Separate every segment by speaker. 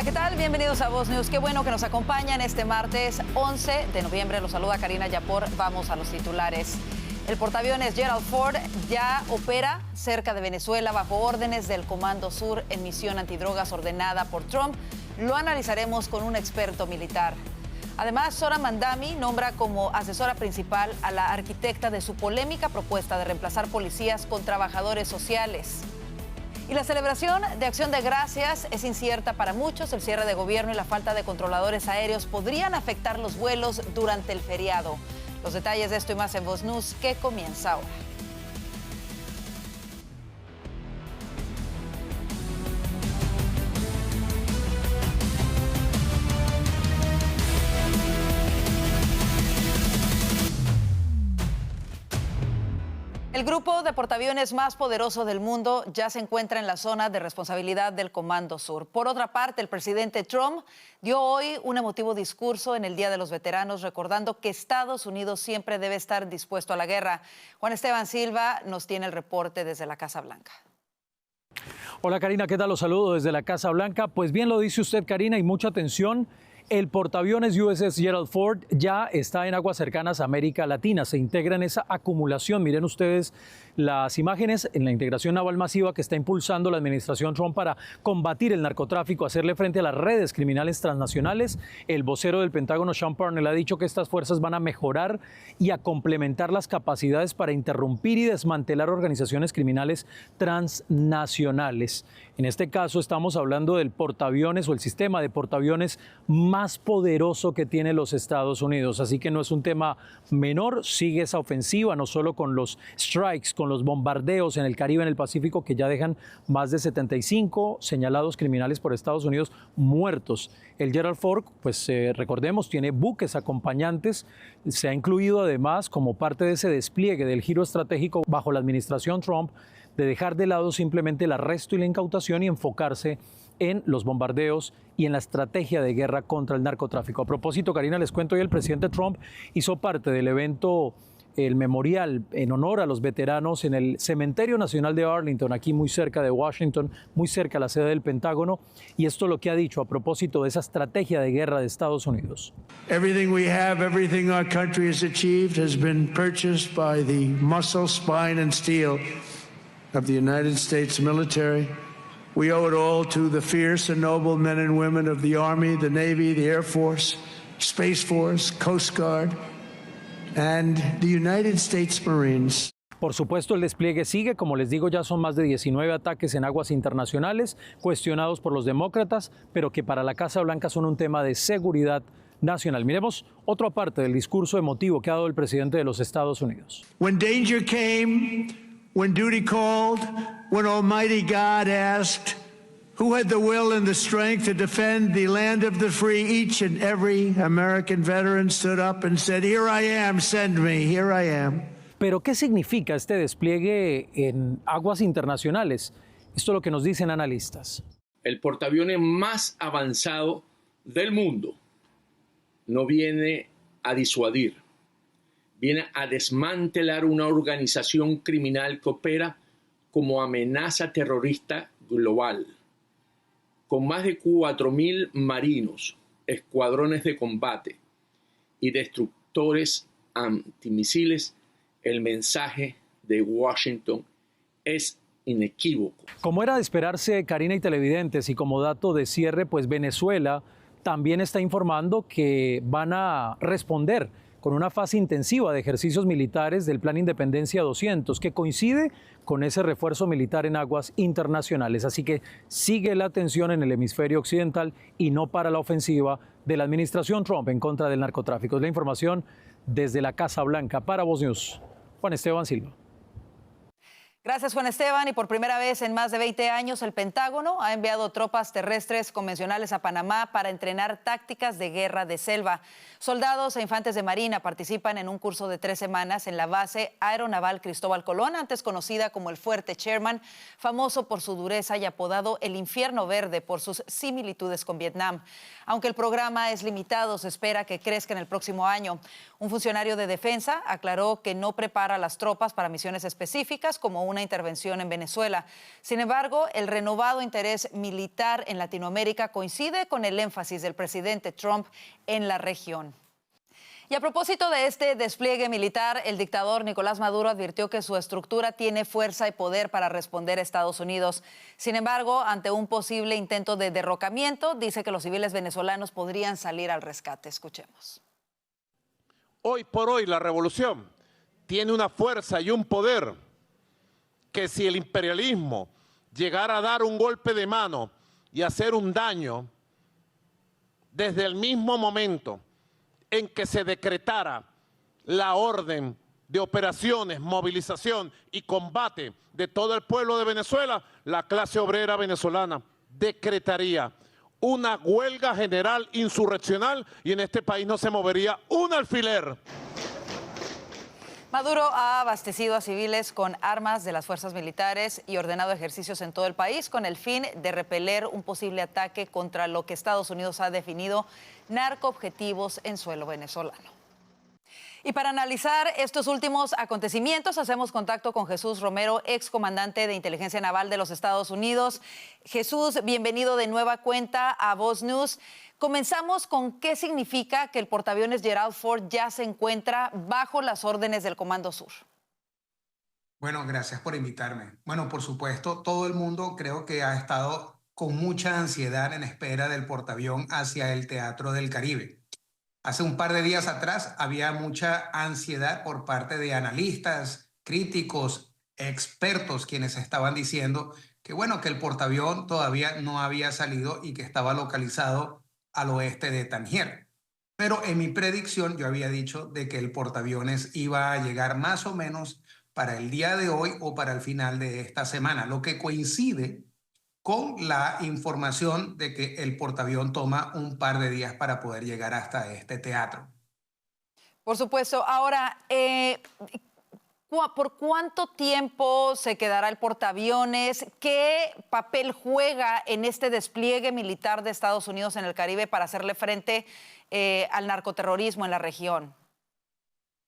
Speaker 1: Hola, ¿qué tal? Bienvenidos a Voz News. Qué bueno que nos acompañan este martes 11 de noviembre. Los saluda Karina Yapor. Vamos a los titulares. El portaaviones Gerald Ford ya opera cerca de Venezuela bajo órdenes del Comando Sur en misión antidrogas ordenada por Trump. Lo analizaremos con un experto militar. Además, Zohran Mamdani nombra como asesora principal a la arquitecta de su polémica propuesta de reemplazar policías con trabajadores sociales. Y la celebración de Acción de Gracias es incierta para muchos. El cierre de gobierno y la falta de controladores aéreos podrían afectar los vuelos durante el feriado. Los detalles de esto y más en Voz News, que comienza ahora. El grupo de portaaviones más poderoso del mundo ya se encuentra en la zona de responsabilidad del Comando Sur. Por otra parte, el presidente Trump dio hoy un emotivo discurso en el Día de los Veteranos, recordando que Estados Unidos siempre debe estar dispuesto a la guerra. Juan Esteban Silva nos tiene el reporte desde la Casa Blanca.
Speaker 2: Hola Karina, ¿qué tal? Los saludo desde la Casa Blanca. Pues bien lo dice usted, Karina, y mucha atención. El portaaviones USS Gerald Ford ya está en aguas cercanas a América Latina, se integra en esa acumulación. Miren ustedes las imágenes en la integración naval masiva que está impulsando la administración Trump para combatir el narcotráfico, hacerle frente a las redes criminales transnacionales. El vocero del Pentágono, Sean Parnell, ha dicho que estas fuerzas van a mejorar y a complementar las capacidades para interrumpir y desmantelar organizaciones criminales transnacionales. En este caso estamos hablando del portaaviones o el sistema de portaaviones más poderoso que tiene los Estados Unidos. Así que no es un tema menor, sigue esa ofensiva, no solo con los strikes, con los bombardeos en el Caribe, en el Pacífico, que ya dejan más de 75 señalados criminales por Estados Unidos muertos. El Gerald Ford, pues recordemos, tiene buques acompañantes, se ha incluido además como parte de ese despliegue del giro estratégico bajo la administración Trump, de dejar de lado simplemente el arresto y la incautación y enfocarse en los bombardeos y en la estrategia de guerra contra el narcotráfico. A propósito, Karina, les cuento, hoy el presidente Trump hizo parte del evento, el memorial en honor a los veteranos en el Cementerio Nacional de Arlington, aquí muy cerca de Washington, muy cerca de la sede del Pentágono, y esto es lo que ha dicho a propósito de esa estrategia de guerra de Estados Unidos.
Speaker 3: Everything we have, everything our country has achieved has been purchased by the muscle, spine and steel of the United States military. We owe it all to the fierce and noble men and women of the Army, the Navy, the Air Force, Space Force, Coast Guard, and the United States Marines.
Speaker 2: Por supuesto, el despliegue sigue. Como les digo, ya son más de 19 ataques en aguas internacionales, cuestionados por los demócratas, pero que para la Casa Blanca son un tema de seguridad nacional. Miremos otra parte del discurso emotivo que ha dado el presidente de los Estados Unidos.
Speaker 3: When danger came, when duty called, when Almighty God asked, who had the will and the strength to defend the land of the free, each and every American veteran stood up and said, here I am, send me, here I am.
Speaker 2: Pero, ¿qué significa este despliegue en aguas internacionales? Esto es lo que nos dicen analistas.
Speaker 4: El portaaviones más avanzado del mundo no viene a disuadir, viene a desmantelar una organización criminal que opera como amenaza terrorista global, con más de 4.000 marinos, escuadrones de combate y destructores antimisiles. El mensaje de Washington es inequívoco.
Speaker 2: Como era de esperarse, Karina y televidentes, y como dato de cierre, pues Venezuela también está informando que van a responder con una fase intensiva de ejercicios militares del Plan Independencia 200, que coincide con ese refuerzo militar en aguas internacionales. Así que sigue la tensión en el hemisferio occidental y no para la ofensiva de la administración Trump en contra del narcotráfico. Es la información desde la Casa Blanca. Para Voz News, Juan Esteban Silva.
Speaker 1: Gracias, Juan Esteban. Y por primera vez en más de 20 años, el Pentágono ha enviado tropas terrestres convencionales a Panamá para entrenar tácticas de guerra de selva. Soldados e infantes de Marina participan en un curso de 3 semanas en la base aeronaval Cristóbal Colón, antes conocida como el Fuerte Sherman, famoso por su dureza y apodado el Infierno Verde por sus similitudes con Vietnam. Aunque el programa es limitado, se espera que crezca en el próximo año. Un funcionario de defensa aclaró que no prepara a las tropas para misiones específicas como una intervención en Venezuela. Sin embargo, el renovado interés militar en Latinoamérica coincide con el énfasis del presidente Trump en la región. Y a propósito de este despliegue militar, el dictador Nicolás Maduro advirtió que su estructura tiene fuerza y poder para responder a Estados Unidos. Sin embargo, ante un posible intento de derrocamiento, dice que los civiles venezolanos podrían salir al rescate. Escuchemos.
Speaker 5: Hoy por hoy la revolución tiene una fuerza y un poder que si el imperialismo llegara a dar un golpe de mano y hacer un daño, desde el mismo momento en que se decretara la orden de operaciones, movilización y combate de todo el pueblo de Venezuela, la clase obrera venezolana decretaría una huelga general insurreccional y en este país no se movería un alfiler.
Speaker 1: Maduro ha abastecido a civiles con armas de las fuerzas militares y ordenado ejercicios en todo el país con el fin de repeler un posible ataque contra lo que Estados Unidos ha definido narcoobjetivos en suelo venezolano. Y para analizar estos últimos acontecimientos, hacemos contacto con Jesús Romero, excomandante de Inteligencia Naval de los Estados Unidos. Jesús, bienvenido de nueva cuenta a Voz News. Comenzamos con qué significa que el portaaviones Gerald Ford ya se encuentra bajo las órdenes del Comando Sur.
Speaker 6: Bueno, gracias por invitarme. Bueno, por supuesto, todo el mundo creo que ha estado con mucha ansiedad en espera del portaavión hacia el Teatro del Caribe. Hace un par de días atrás había mucha ansiedad por parte de analistas, críticos, expertos, quienes estaban diciendo que, bueno, que el portaavión todavía no había salido y que estaba localizado al oeste de Tánger. Pero en mi predicción yo había dicho de que el portaaviones iba a llegar más o menos para el día de hoy o para el final de esta semana, lo que coincide con la información de que el portaavión toma un par de días para poder llegar hasta este teatro.
Speaker 1: Por supuesto. Ahora, ¿por cuánto tiempo se quedará el portaaviones? ¿Qué papel juega en este despliegue militar de Estados Unidos en el Caribe para hacerle frente al narcoterrorismo en la región?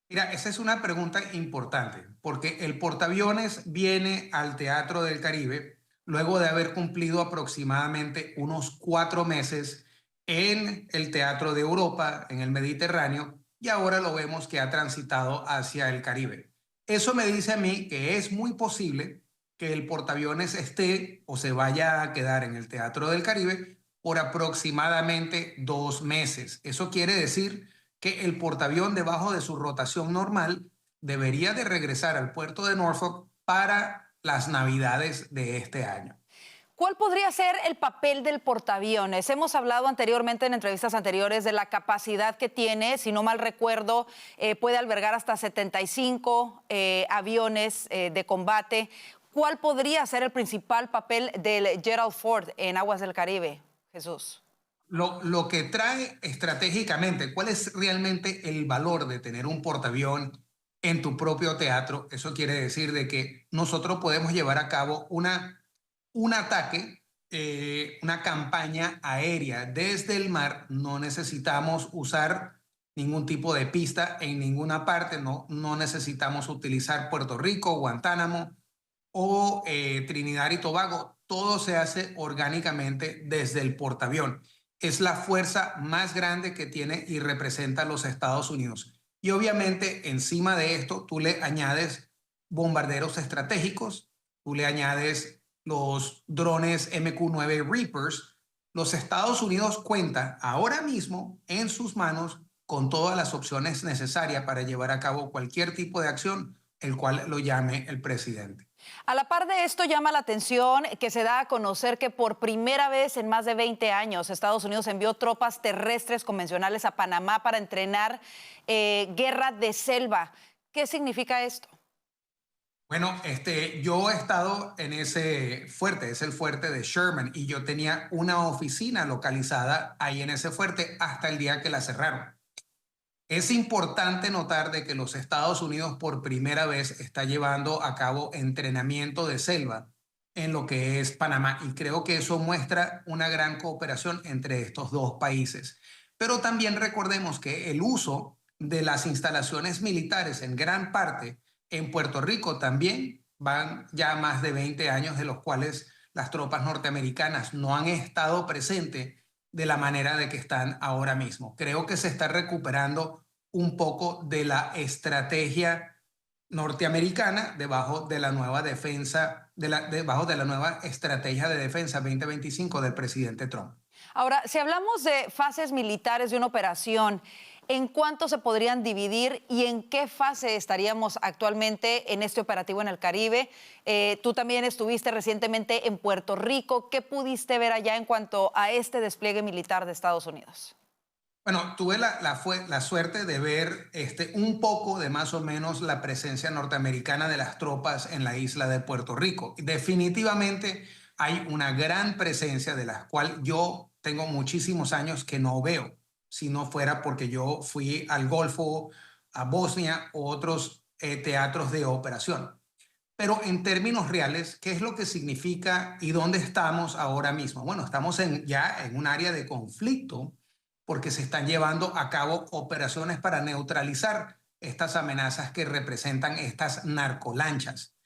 Speaker 6: Mira, esa es una pregunta importante, porque el portaaviones viene al Teatro del Caribe luego de haber cumplido aproximadamente unos 4 meses en el Teatro de Europa, en el Mediterráneo, y ahora lo vemos que ha transitado hacia el Caribe. Eso me dice a mí que es muy posible que el portaaviones esté o se vaya a quedar en el Teatro del Caribe por aproximadamente 2 meses. Eso quiere decir que el portaavión, debajo de su rotación normal, debería de regresar al puerto de Norfolk para las Navidades de este año.
Speaker 1: ¿Cuál podría ser el papel del portaaviones? Hemos hablado anteriormente en entrevistas anteriores de la capacidad que tiene, si no mal recuerdo, puede albergar hasta 75 aviones de combate. ¿Cuál podría ser el principal papel del Gerald Ford en aguas del Caribe, Jesús?
Speaker 6: Lo que trae estratégicamente, ¿cuál es realmente el valor de tener un portaavión en tu propio teatro? Eso quiere decir de que nosotros podemos llevar a cabo un ataque, una campaña aérea desde el mar. No necesitamos usar ningún tipo de pista en ninguna parte, no necesitamos utilizar Puerto Rico, Guantánamo o Trinidad y Tobago. Todo se hace orgánicamente desde el portaavión. Es la fuerza más grande que tiene y representa a los Estados Unidos. Y obviamente encima de esto tú le añades bombarderos estratégicos, tú le añades los drones MQ-9 Reapers. Los Estados Unidos cuenta ahora mismo en sus manos con todas las opciones necesarias para llevar a cabo cualquier tipo de acción, el cual lo llame el presidente.
Speaker 1: A la par de esto, llama la atención que se da a conocer que por primera vez en más de 20 años Estados Unidos envió tropas terrestres convencionales a Panamá para entrenar guerra de selva. ¿Qué significa esto?
Speaker 6: Bueno, yo he estado en ese fuerte, es el fuerte de Sherman, y yo tenía una oficina localizada ahí en ese fuerte hasta el día que la cerraron. Es importante notar de que los Estados Unidos por primera vez está llevando a cabo entrenamiento de selva en lo que es Panamá, y creo que eso muestra una gran cooperación entre estos dos países. Pero también recordemos que el uso de las instalaciones militares en gran parte en Puerto Rico también van ya más de 20 años de los cuales las tropas norteamericanas no han estado presentes de la manera de que están ahora mismo. Creo que se está recuperando un poco de la estrategia norteamericana debajo de la nueva defensa, debajo de la nueva estrategia de defensa 2025 del presidente Trump.
Speaker 1: Ahora, si hablamos de fases militares de una operación, ¿en cuánto se podrían dividir y en qué fase estaríamos actualmente en este operativo en el Caribe? Tú también estuviste recientemente en Puerto Rico. ¿Qué pudiste ver allá en cuanto a este despliegue militar de Estados Unidos?
Speaker 6: Bueno, tuve la suerte de ver un poco de más o menos la presencia norteamericana de las tropas en la isla de Puerto Rico. Definitivamente hay una gran presencia de la cual yo tengo muchísimos años que no veo, si no fuera porque yo fui al Golfo, a Bosnia u otros teatros de operación. Pero en términos reales, ¿qué es lo que significa y dónde estamos ahora mismo? Bueno, estamos ya en un área de conflicto porque se están llevando a cabo operaciones para neutralizar estas amenazas que representan estas narcolanchas.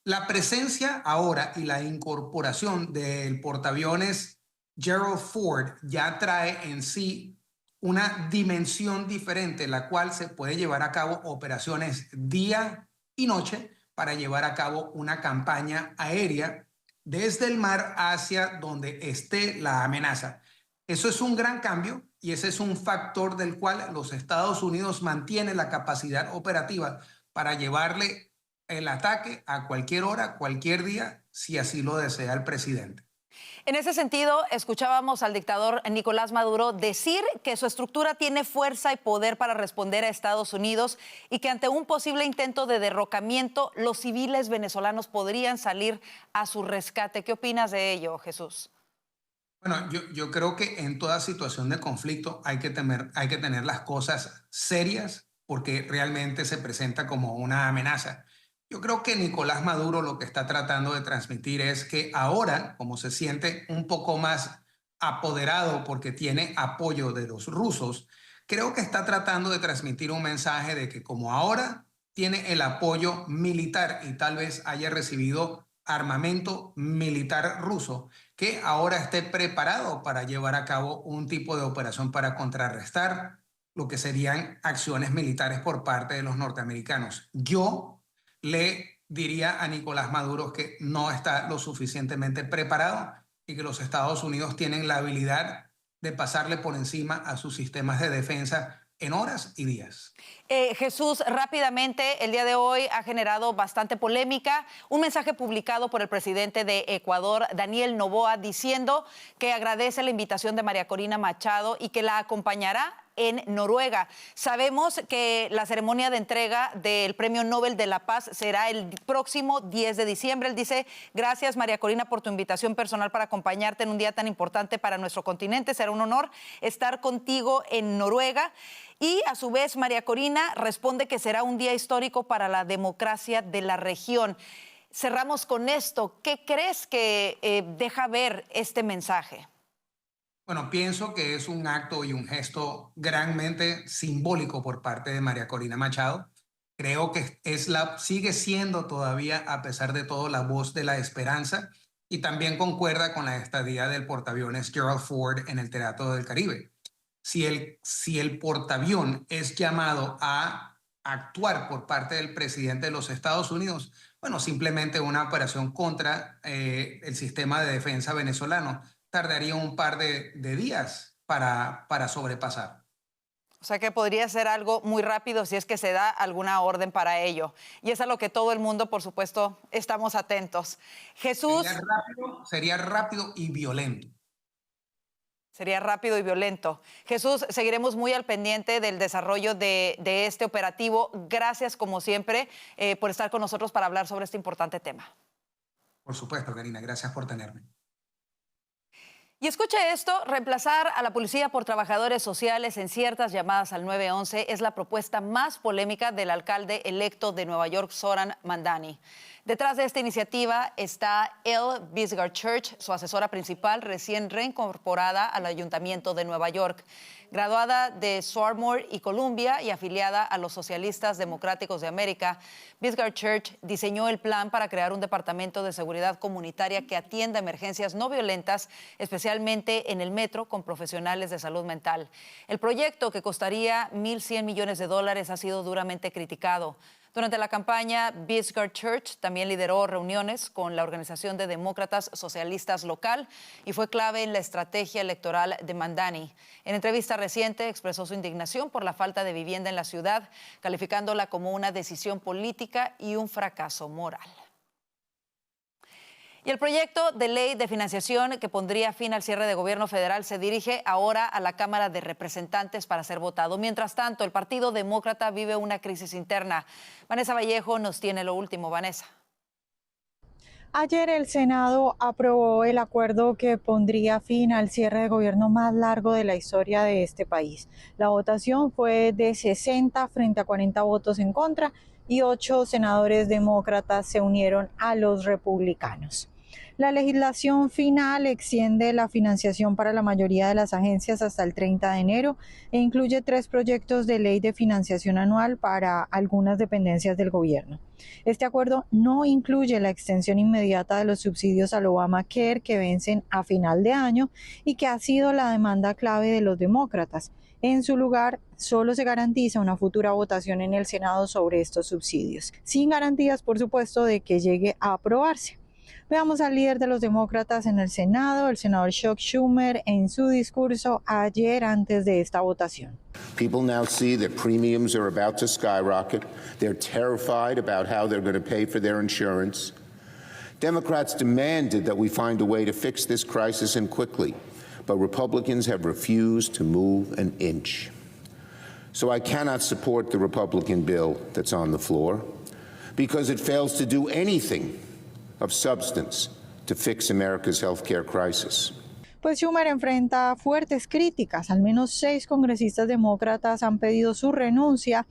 Speaker 6: La presencia ahora y la incorporación del portaaviones Gerald Ford ya trae en sí una dimensión diferente, la cual se puede llevar a cabo operaciones día y noche para llevar a cabo una campaña aérea desde el mar hacia donde esté la amenaza. Eso es un gran cambio y ese es un factor del cual los Estados Unidos mantiene la capacidad operativa para llevarle el ataque a cualquier hora, cualquier día, si así lo desea el presidente.
Speaker 1: En ese sentido, escuchábamos al dictador Nicolás Maduro decir que su estructura tiene fuerza y poder para responder a Estados Unidos y que ante un posible intento de derrocamiento, los civiles venezolanos podrían salir a su rescate. ¿Qué opinas de ello, Jesús?
Speaker 6: Bueno, yo creo que en toda situación de conflicto hay que tener las cosas serias porque realmente se presenta como una amenaza. Yo creo que Nicolás Maduro lo que está tratando de transmitir es que ahora, como se siente un poco más apoderado porque tiene apoyo de los rusos, creo que está tratando de transmitir un mensaje de que como ahora tiene el apoyo militar y tal vez haya recibido armamento militar ruso, que ahora esté preparado para llevar a cabo un tipo de operación para contrarrestar lo que serían acciones militares por parte de los norteamericanos. Yo le diría a Nicolás Maduro que no está lo suficientemente preparado y que los Estados Unidos tienen la habilidad de pasarle por encima a sus sistemas de defensa en horas y días.
Speaker 1: Jesús, rápidamente, el día de hoy ha generado bastante polémica un mensaje publicado por el presidente de Ecuador, Daniel Noboa, diciendo que agradece la invitación de María Corina Machado y que la acompañará en Noruega. Sabemos que la ceremonia de entrega del Premio Nobel de la Paz será el próximo 10 de diciembre. Él dice, gracias María Corina por tu invitación personal para acompañarte en un día tan importante para nuestro continente. Será un honor estar contigo en Noruega. Y a su vez María Corina responde que será un día histórico para la democracia de la región. Cerramos con esto. ¿Qué crees que deja ver este mensaje?
Speaker 6: Bueno, pienso que es un acto y un gesto grandemente simbólico por parte de María Corina Machado. Creo que sigue siendo todavía, a pesar de todo, la voz de la esperanza y también concuerda con la estadía del portaaviones Gerald Ford en el Teatro del Caribe. Si el portaavión es llamado a actuar por parte del presidente de los Estados Unidos, bueno, simplemente una operación contra el sistema de defensa venezolano tardaría un par de días para sobrepasar.
Speaker 1: O sea que podría ser algo muy rápido si es que se da alguna orden para ello. Y es a lo que todo el mundo, por supuesto, estamos atentos. Jesús.
Speaker 6: Sería rápido y violento.
Speaker 1: Sería rápido y violento. Jesús, seguiremos muy al pendiente del desarrollo de este operativo. Gracias, como siempre, por estar con nosotros para hablar sobre este importante tema.
Speaker 6: Por supuesto, Karina. Gracias por tenerme.
Speaker 1: Y escuche esto, reemplazar a la policía por trabajadores sociales en ciertas llamadas al 911 es la propuesta más polémica del alcalde electo de Nueva York, Zoran Mandani. Detrás de esta iniciativa está Elle Bisgard Church, su asesora principal, recién reincorporada al Ayuntamiento de Nueva York. Graduada de Swarthmore y Columbia y afiliada a los Socialistas Democráticos de América, Bisgard Church diseñó el plan para crear un departamento de seguridad comunitaria que atienda emergencias no violentas, especialmente en el metro, con profesionales de salud mental. El proyecto, que costaría $1.100 millones, ha sido duramente criticado. Durante la campaña, Bisgard Church también lideró reuniones con la Organización de Demócratas Socialistas local y fue clave en la estrategia electoral de Mamdani. En entrevista reciente expresó su indignación por la falta de vivienda en la ciudad, calificándola como una decisión política y un fracaso moral. Y el proyecto de ley de financiación que pondría fin al cierre de gobierno federal se dirige ahora a la Cámara de Representantes para ser votado. Mientras tanto, el Partido Demócrata vive una crisis interna. Vanessa Vallejo nos tiene lo último. Vanessa.
Speaker 7: Ayer el Senado aprobó el acuerdo que pondría fin al cierre de gobierno más largo de la historia de este país. La votación fue de 60 frente a 40 votos en contra y 8 senadores demócratas se unieron a los republicanos. La legislación final extiende la financiación para la mayoría de las agencias hasta el 30 de enero e incluye 3 proyectos de ley de financiación anual para algunas dependencias del gobierno. Este acuerdo no incluye la extensión inmediata de los subsidios al Obamacare que vencen a final de año y que ha sido la demanda clave de los demócratas. En su lugar, solo se garantiza una futura votación en el Senado sobre estos subsidios, sin garantías, por supuesto, de que llegue a aprobarse. Veamos al líder de los demócratas en el Senado, el senador Chuck Schumer, en su discurso ayer antes de esta votación.
Speaker 8: People now see that premiums are about to skyrocket. They're terrified about how they're going to pay for their insurance. Democrats demanded that we find a way to fix this crisis and quickly, but Republicans have refused to move an inch. So I cannot support the Republican bill that's on the floor because it fails to do anything of substance to fix America's healthcare crisis.
Speaker 7: Pues Schumer enfrenta fuertes críticas. Al menos 6 congresistas demócratas han pedido su renuncia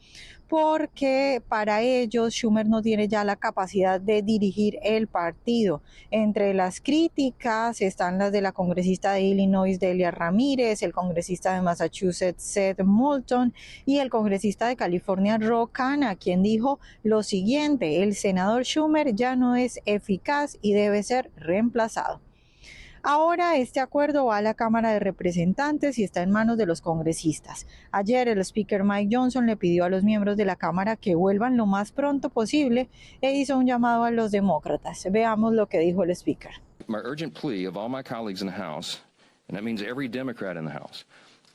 Speaker 7: porque para ellos Schumer no tiene ya la capacidad de dirigir el partido. Entre las críticas están las de la congresista de Illinois, Delia Ramírez, el congresista de Massachusetts, Seth Moulton, y el congresista de California, Ro Khanna, quien dijo lo siguiente: el senador Schumer ya no es eficaz y debe ser reemplazado. Ahora este acuerdo va a la Cámara de Representantes y está en manos de los congresistas. Ayer el speaker Mike Johnson le pidió a los miembros de la Cámara que vuelvan lo más pronto posible e hizo un llamado a los demócratas. Veamos lo que dijo el speaker.
Speaker 9: My urgent plea of all my colleagues in the House, and that means every Democrat in the House,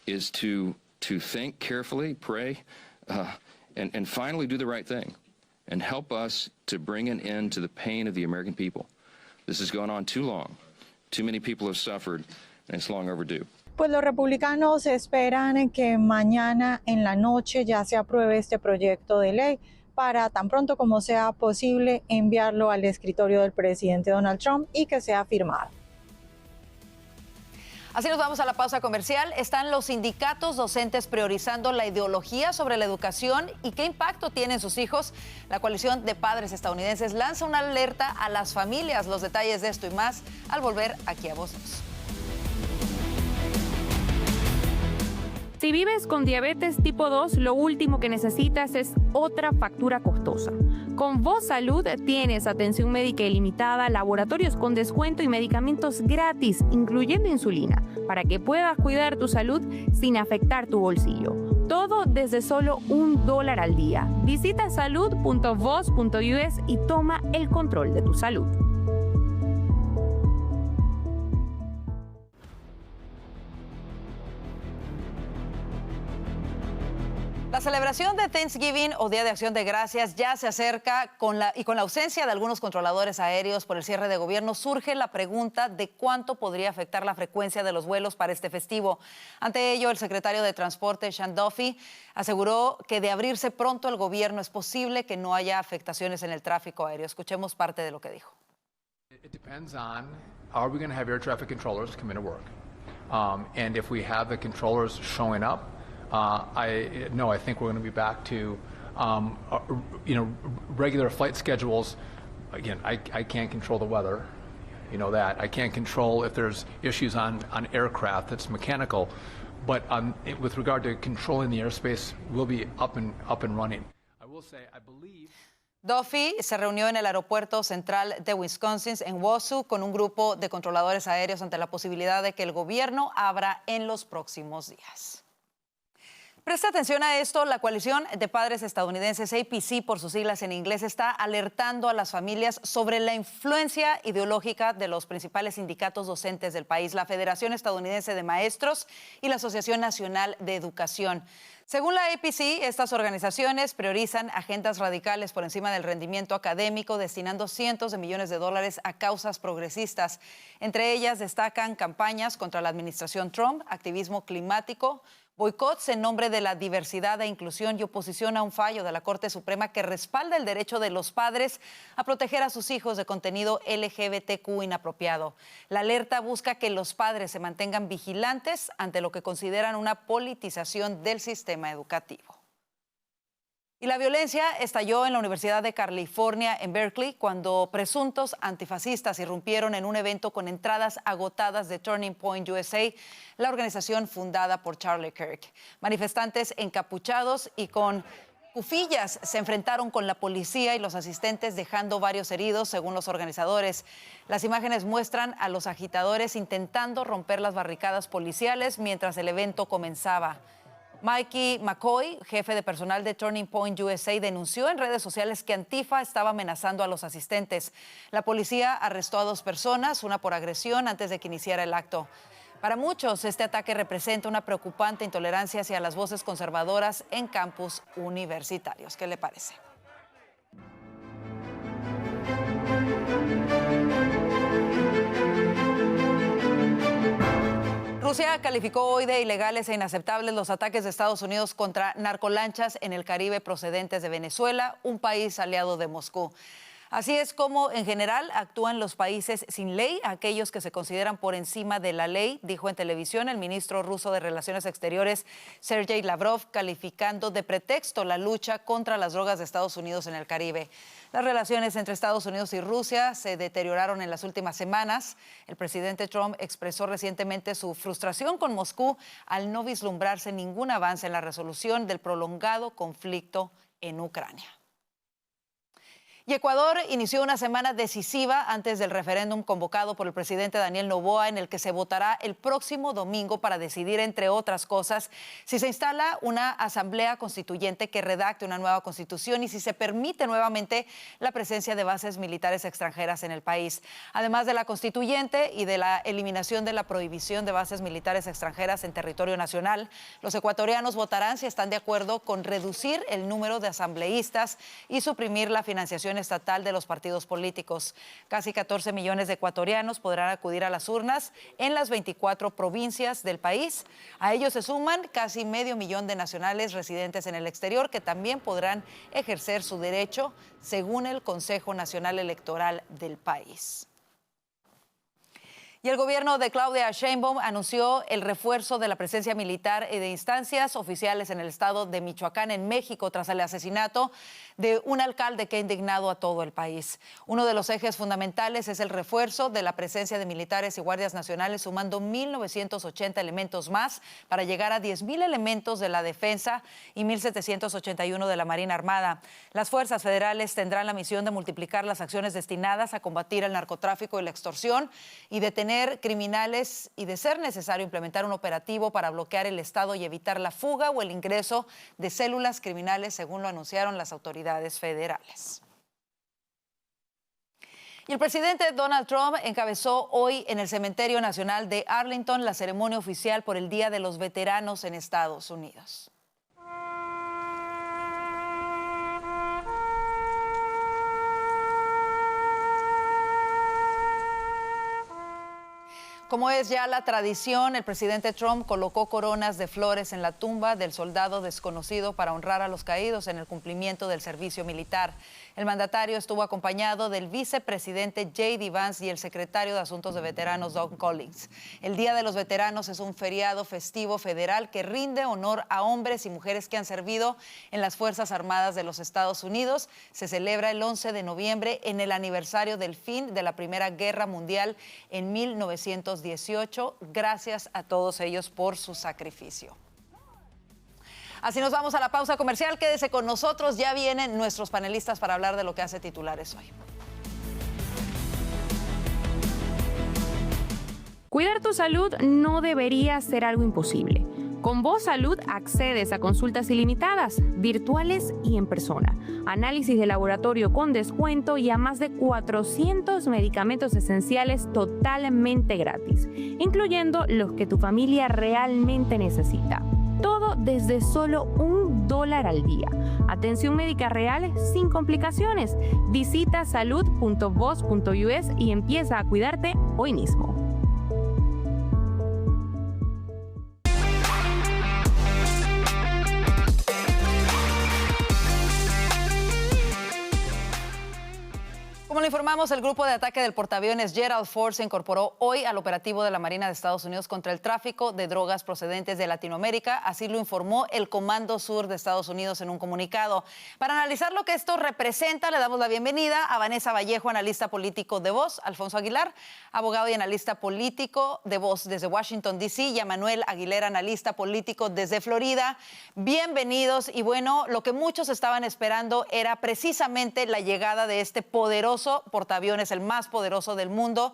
Speaker 9: is to think carefully, pray, and finally do the right thing and help us to bring an end to the pain of the American people. This has gone on too long. Too many people have suffered, and it's long overdue.
Speaker 7: Pues los republicanos esperan que mañana en la noche ya se apruebe este proyecto de ley para tan pronto como sea posible enviarlo al escritorio del presidente Donald Trump y que sea firmado.
Speaker 1: Así nos vamos a la pausa comercial. ¿Están los sindicatos docentes priorizando la ideología sobre la educación y qué impacto tienen sus hijos? La coalición de padres estadounidenses lanza una alerta a las familias. Los detalles de esto y más al volver aquí a Voz News.
Speaker 10: Si vives con diabetes tipo 2, lo último que necesitas es otra factura costosa. Con Voz Salud tienes atención médica ilimitada, laboratorios con descuento y medicamentos gratis, incluyendo insulina, para que puedas cuidar tu salud sin afectar tu bolsillo. Todo desde solo $1 al día. Visita salud.voz.us y toma el control de tu salud.
Speaker 1: La celebración de Thanksgiving o Día de Acción de Gracias ya se acerca con la ausencia de algunos controladores aéreos por el cierre de gobierno, surge la pregunta de cuánto podría afectar la frecuencia de los vuelos para este festivo. Ante ello, el secretario de Transporte, Sean Duffy, aseguró que de abrirse pronto el gobierno es posible que no haya afectaciones en el tráfico aéreo. Escuchemos parte de lo que dijo.
Speaker 11: It depends on, are we going to have air traffic controllers come into work? And if we have the controllers showing up, I think we're going to be back to regular flight schedules again, I can't control the weather. You know that. I can't control if there's issues on aircraft that's mechanical, but with regard to controlling the airspace, we'll be up and running. I will say, I believe...
Speaker 1: Duffy se reunió en el aeropuerto central de Wisconsin, en Wausau, con un grupo de controladores aéreos ante la posibilidad de que el gobierno abra en los próximos días. Presta atención a esto, la coalición de padres estadounidenses, APC por sus siglas en inglés, está alertando a las familias sobre la influencia ideológica de los principales sindicatos docentes del país, la Federación Estadounidense de Maestros y la Asociación Nacional de Educación. Según la APC, estas organizaciones priorizan agendas radicales por encima del rendimiento académico, destinando cientos de millones de dólares a causas progresistas. Entre ellas destacan campañas contra la administración Trump, activismo climático, boicots en nombre de la diversidad e inclusión y oposición a un fallo de la Corte Suprema que respalda el derecho de los padres a proteger a sus hijos de contenido LGBTQ inapropiado. La alerta busca que los padres se mantengan vigilantes ante lo que consideran una politización del sistema educativo. Y la violencia estalló en la Universidad de California en Berkeley cuando presuntos antifascistas irrumpieron en un evento con entradas agotadas de Turning Point USA, la organización fundada por Charlie Kirk. Manifestantes encapuchados y con cuchillas se enfrentaron con la policía y los asistentes, dejando varios heridos, según los organizadores. Las imágenes muestran a los agitadores intentando romper las barricadas policiales mientras el evento comenzaba. Mikey McCoy, jefe de personal de Turning Point USA, denunció en redes sociales que Antifa estaba amenazando a los asistentes. La policía arrestó a 2 personas, una por agresión, antes de que iniciara el acto. Para muchos, este ataque representa una preocupante intolerancia hacia las voces conservadoras en campus universitarios. ¿Qué le parece? Rusia calificó hoy de ilegales e inaceptables los ataques de Estados Unidos contra narcolanchas en el Caribe procedentes de Venezuela, un país aliado de Moscú. Así es como, en general, actúan los países sin ley, aquellos que se consideran por encima de la ley, dijo en televisión el ministro ruso de Relaciones Exteriores, Sergei Lavrov, calificando de pretexto la lucha contra las drogas de Estados Unidos en el Caribe. Las relaciones entre Estados Unidos y Rusia se deterioraron en las últimas semanas. El presidente Trump expresó recientemente su frustración con Moscú al no vislumbrarse ningún avance en la resolución del prolongado conflicto en Ucrania. Y Ecuador inició una semana decisiva antes del referéndum convocado por el presidente Daniel Noboa, en el que se votará el próximo domingo para decidir, entre otras cosas, si se instala una asamblea constituyente que redacte una nueva constitución y si se permite nuevamente la presencia de bases militares extranjeras en el país. Además de la constituyente y de la eliminación de la prohibición de bases militares extranjeras en territorio nacional, los ecuatorianos votarán si están de acuerdo con reducir el número de asambleístas y suprimir la financiación estatal de los partidos políticos. Casi 14 millones de ecuatorianos podrán acudir a las urnas en las 24 provincias del país. A ellos se suman casi 500,000 de nacionales residentes en el exterior que también podrán ejercer su derecho según el Consejo Nacional Electoral del país. Y el gobierno de Claudia Sheinbaum anunció el refuerzo de la presencia militar y de instancias oficiales en el estado de Michoacán, en México, tras el asesinato de un alcalde que ha indignado a todo el país. Uno de los ejes fundamentales es el refuerzo de la presencia de militares y guardias nacionales, sumando 1,980 elementos más para llegar a 10,000 elementos de la defensa y 1,781 de la Marina Armada. Las fuerzas federales tendrán la misión de multiplicar las acciones destinadas a combatir el narcotráfico y la extorsión y detener criminales y, de ser necesario, implementar un operativo para bloquear el estado y evitar la fuga o el ingreso de células criminales, según lo anunciaron las autoridades federales. Y el presidente Donald Trump encabezó hoy en el Cementerio Nacional de Arlington la ceremonia oficial por el Día de los Veteranos en Estados Unidos. Como es ya la tradición, el presidente Trump colocó coronas de flores en la tumba del soldado desconocido para honrar a los caídos en el cumplimiento del servicio militar. El mandatario estuvo acompañado del vicepresidente J.D. Vance y el secretario de Asuntos de Veteranos, Doug Collins. El Día de los Veteranos es un feriado festivo federal que rinde honor a hombres y mujeres que han servido en las Fuerzas Armadas de los Estados Unidos. Se celebra el 11 de noviembre en el aniversario del fin de la Primera Guerra Mundial en 1918. Gracias a todos ellos por su sacrificio. Así nos vamos a la pausa comercial. Quédese con nosotros. Ya vienen nuestros panelistas para hablar de lo que hace titulares hoy.
Speaker 10: Cuidar tu salud no debería ser algo imposible. Con Voz Salud accedes a consultas ilimitadas, virtuales y en persona, análisis de laboratorio con descuento y a más de 400 medicamentos esenciales totalmente gratis, incluyendo los que tu familia realmente necesita. Todo desde solo $1 al día. Atención médica real sin complicaciones. Visita salud.voz.us y empieza a cuidarte hoy mismo.
Speaker 1: Como le informamos, el grupo de ataque del portaaviones Gerald Ford se incorporó hoy al operativo de la Marina de Estados Unidos contra el tráfico de drogas procedentes de Latinoamérica. Así lo informó el Comando Sur de Estados Unidos en un comunicado. Para analizar lo que esto representa, le damos la bienvenida a Vanessa Vallejo, analista político de Voz, Alfonso Aguilar, abogado y analista político de Voz desde Washington, D.C., y a Manuel Aguilera, analista político desde Florida. Bienvenidos. Y bueno, lo que muchos estaban esperando era precisamente la llegada de este poderoso portaaviones, el más poderoso del mundo.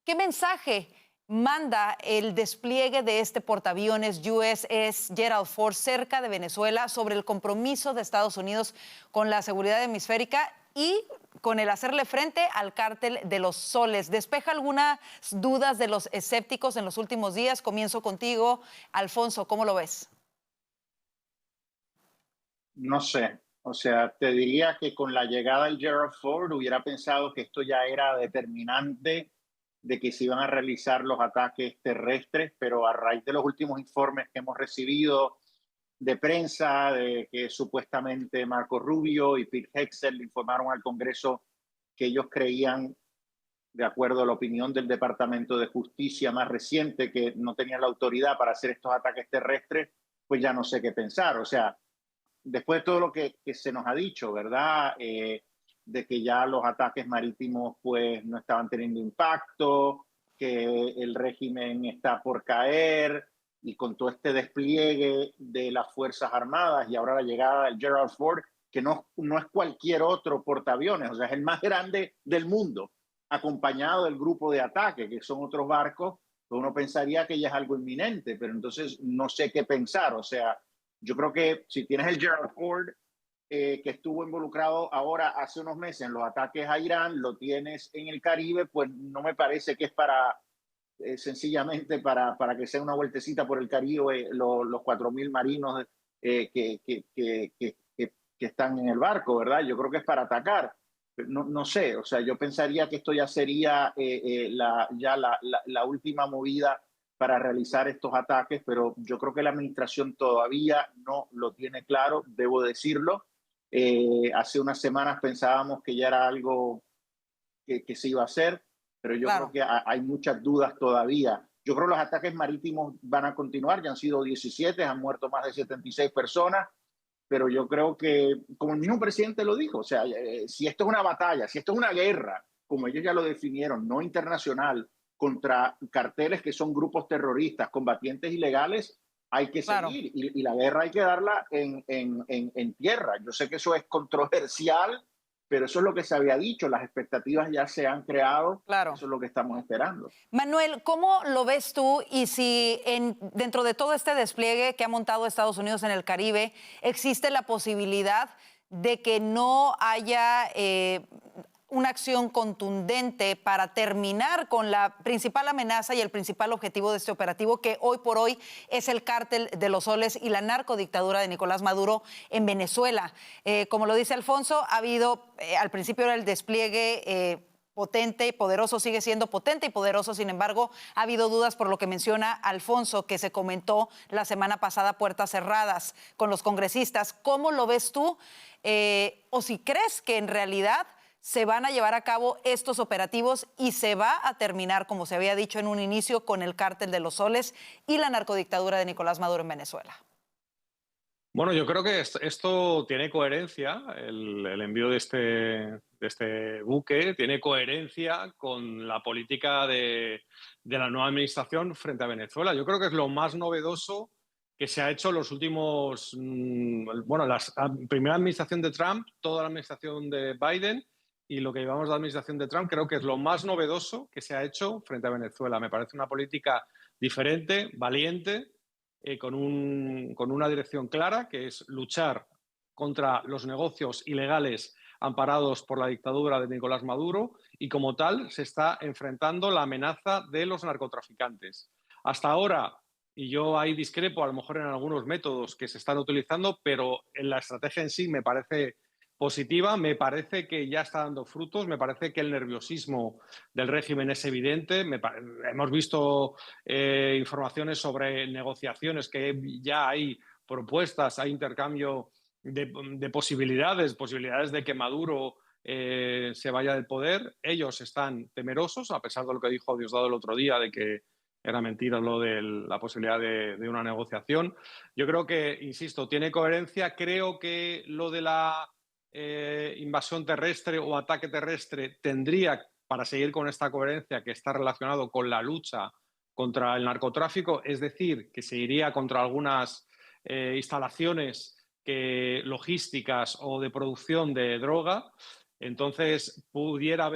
Speaker 1: ¿Qué mensaje manda el despliegue de este portaaviones USS Gerald Ford cerca de Venezuela sobre el compromiso de Estados Unidos con la seguridad hemisférica y con el hacerle frente al cártel de los soles? ¿Despeja algunas dudas de los escépticos en los últimos días? Comienzo contigo, Alfonso, ¿cómo lo ves?
Speaker 12: No sé. O sea, te diría que con la llegada del Gerald Ford hubiera pensado que esto ya era determinante de que se iban a realizar los ataques terrestres, pero a raíz de los últimos informes que hemos recibido de prensa, de que supuestamente Marco Rubio y Pete Hegseth le informaron al Congreso que ellos creían, de acuerdo a la opinión del Departamento de Justicia más reciente, que no tenían la autoridad para hacer estos ataques terrestres, pues ya no sé qué pensar. O sea, después de todo lo que se nos ha dicho, ¿verdad? De que ya los ataques marítimos pues no estaban teniendo impacto, que el régimen está por caer, y con todo este despliegue de las Fuerzas Armadas y ahora la llegada del Gerald Ford, que no es cualquier otro portaaviones, o sea, es el más grande del mundo, acompañado del grupo de ataque, que son otros barcos, pues uno pensaría que ya es algo inminente, pero entonces no sé qué pensar. O sea, yo creo que si tienes el Gerald Ford, que estuvo involucrado ahora hace unos meses en los ataques a Irán, lo tienes en el Caribe, pues no me parece que es para sencillamente para que sea una vueltecita por el Caribe los 4.000 marinos que están en el barco, ¿verdad? Yo creo que es para atacar. No sé, o sea, yo pensaría que esto ya sería la última movida para realizar estos ataques, pero yo creo que la administración todavía no lo tiene claro, debo decirlo. Hace unas semanas pensábamos que ya era algo que se iba a hacer, pero yo creo que hay muchas dudas todavía. Yo creo que los ataques marítimos van a continuar, ya han sido 17, han muerto más de 76 personas, pero yo creo que, como el mismo presidente lo dijo, o sea, si esto es una batalla, si esto es una guerra, como ellos ya lo definieron, no internacional, contra carteles que son grupos terroristas, combatientes ilegales, hay que seguir. Y la guerra hay que darla en tierra. Yo sé que eso es controversial, pero eso es lo que se había dicho. Las expectativas ya se han creado. Claro. Eso es lo que estamos esperando.
Speaker 1: Manuel, ¿cómo lo ves tú? Y si dentro de todo este despliegue que ha montado Estados Unidos en el Caribe, existe la posibilidad de que no haya una acción contundente para terminar con la principal amenaza y el principal objetivo de este operativo, que hoy por hoy es el cártel de los soles y la narcodictadura de Nicolás Maduro en Venezuela. Como lo dice Alfonso, ha habido, al principio era el despliegue potente y poderoso, sigue siendo potente y poderoso. Sin embargo, ha habido dudas por lo que menciona Alfonso, que se comentó la semana pasada, puertas cerradas con los congresistas. ¿Cómo lo ves tú? O si crees que en realidad se van a llevar a cabo estos operativos y se va a terminar, como se había dicho en un inicio, con el cártel de los soles y la narcodictadura de Nicolás Maduro en Venezuela.
Speaker 13: Bueno, yo creo que esto tiene coherencia, el envío de este buque tiene coherencia con la política de la nueva administración frente a Venezuela. Yo creo que es lo más novedoso que se ha hecho en los últimos, bueno, la primera administración de Trump, toda la administración de Biden y lo que llevamos de la administración de Trump, creo que es lo más novedoso que se ha hecho frente a Venezuela. Me parece una política diferente, valiente, con una dirección clara, que es luchar contra los negocios ilegales amparados por la dictadura de Nicolás Maduro, y como tal se está enfrentando la amenaza de los narcotraficantes. Hasta ahora, y yo ahí discrepo a lo mejor en algunos métodos que se están utilizando, pero en la estrategia en sí me parece positiva, me parece que ya está dando frutos, me parece que el nerviosismo del régimen es evidente. Hemos visto informaciones sobre negociaciones, que ya hay propuestas, hay intercambio de posibilidades de que Maduro se vaya del poder. Ellos están temerosos, a pesar de lo que dijo Diosdado el otro día, de que era mentira lo de la posibilidad de una negociación. Yo creo que, insisto, tiene coherencia. Creo que lo de la invasión terrestre o ataque terrestre tendría, para seguir con esta coherencia, que está relacionado con la lucha contra el narcotráfico, es decir, que se iría contra algunas instalaciones logísticas o de producción de droga. Entonces pudiera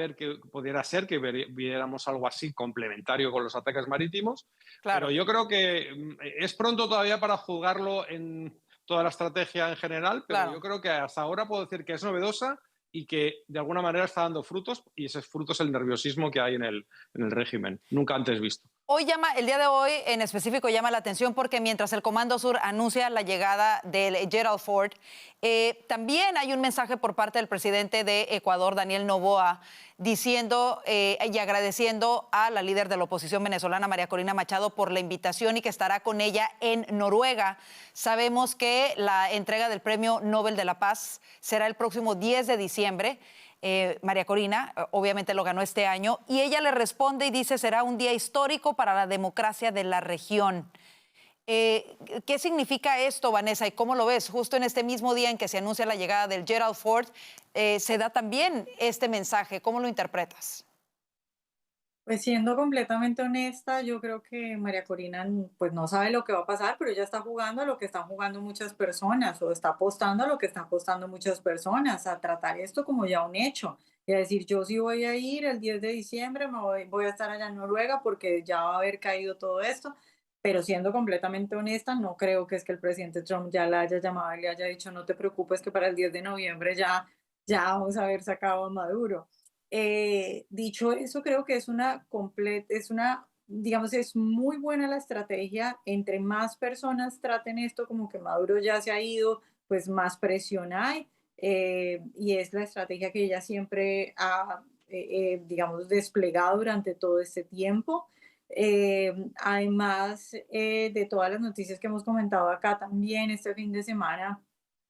Speaker 13: ser que viéramos algo así complementario con los ataques marítimos. Claro. Pero yo creo que es pronto todavía para juzgarlo en toda la estrategia en general, pero claro, yo creo que hasta ahora puedo decir que es novedosa y que de alguna manera está dando frutos, y ese fruto es el nerviosismo que hay en el régimen, nunca antes visto.
Speaker 1: El día de hoy en específico llama la atención porque mientras el Comando Sur anuncia la llegada del Gerald Ford, también hay un mensaje por parte del presidente de Ecuador, Daniel Noboa, diciendo y agradeciendo a la líder de la oposición venezolana, María Corina Machado, por la invitación y que estará con ella en Noruega. Sabemos que la entrega del Premio Nobel de la Paz será el próximo 10 de diciembre. María Corina obviamente lo ganó este año y ella le responde y dice: será un día histórico para la democracia de la región. ¿Qué significa esto, Vanessa, y cómo lo ves? Justo en este mismo día en que se anuncia la llegada del Gerald Ford, se da también este mensaje. ¿Cómo lo interpretas?
Speaker 7: Pues siendo completamente honesta, yo creo que María Corina pues no sabe lo que va a pasar, pero ella está jugando a lo que están jugando muchas personas, o está apostando a lo que están apostando muchas personas, a tratar esto como ya un hecho, y a decir: yo sí voy a ir el 10 de diciembre, voy a estar allá en Noruega porque ya va a haber caído todo esto. Pero siendo completamente honesta, no creo que es que el presidente Trump ya la haya llamado y le haya dicho: no te preocupes que para el 10 de noviembre ya vamos a haber sacado a Maduro. Dicho eso, creo que digamos, es muy buena la estrategia. Entre más personas traten esto como que Maduro ya se ha ido, pues más presión hay, y es la estrategia que ella siempre ha, digamos, desplegado durante todo este tiempo. Además de todas las noticias que hemos comentado acá, también este fin de semana